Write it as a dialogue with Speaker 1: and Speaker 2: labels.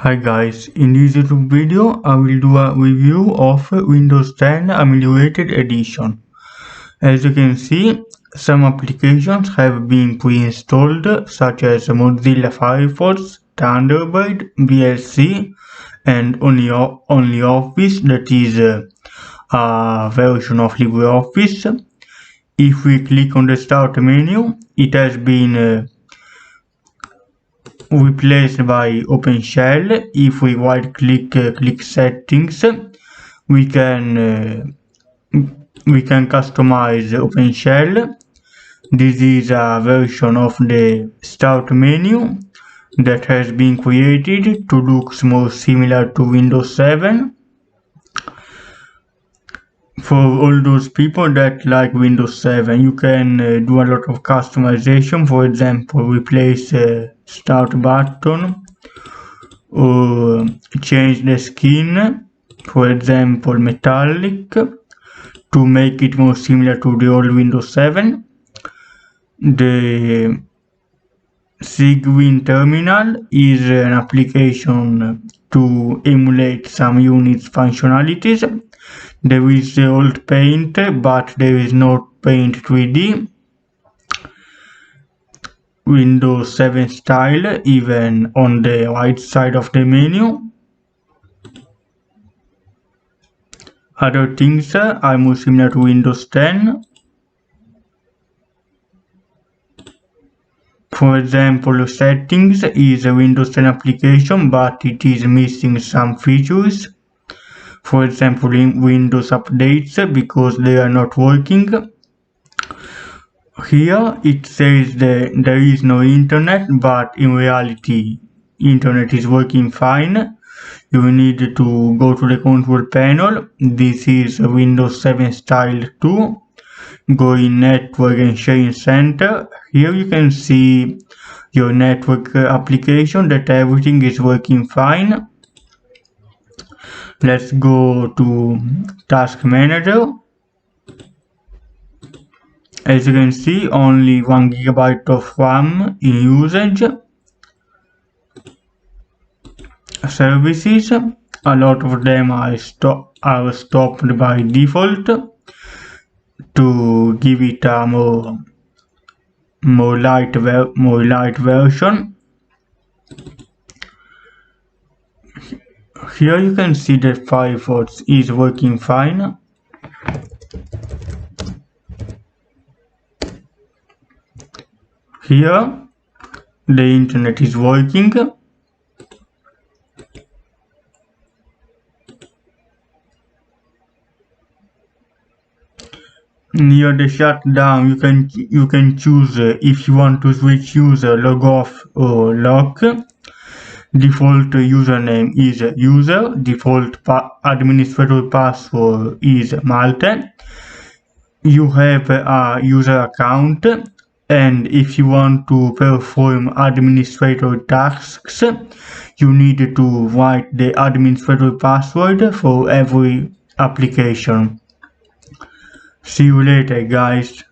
Speaker 1: Hi guys, in this YouTube video I will do a review of Windows 10 Ameliorated Edition. As you can see, some applications have been pre-installed such as Mozilla Firefox, Thunderbird, VLC and OnlyOffice, that is a version of LibreOffice. If we click on the start menu, it has been replaced by OpenShell. If we right click click settings, we can customize OpenShell. This is a version of the start menu that has been created to look more similar to Windows 7. For all those people that like Windows 7, you can do a lot of customization. For example, replace start button or change the skin, for example metallic, to make it more similar to the old Windows 7. The Cygwin terminal is an application to emulate some Unix functionalities. There is the old Paint, but there is no Paint 3D. Windows 7 style even on the right side of the menu. Other things are more similar to Windows 10. For example, settings is a Windows 10 application, but it is missing some features. For example, in Windows updates, because they are not working. Here it says that there is no internet, but in reality internet is working fine. You need to go to the control panel. This is Windows 7 style 2. Go in network and sharing center. Here you can see your network application, that everything is working fine. Let's go to Task Manager. As you can see, only 1 GB of RAM in usage. Services, a lot of them are stopped by default to give it a more light version. Here you can see that Firefox is working fine. Here the internet is working. Near the shutdown, you can choose if you want to switch user, log off or lock. Default username is user. Default administrator password is Malte. You have a user account, and if you want to perform administrator tasks, you need to write the administrator password for every application. See you later, guys.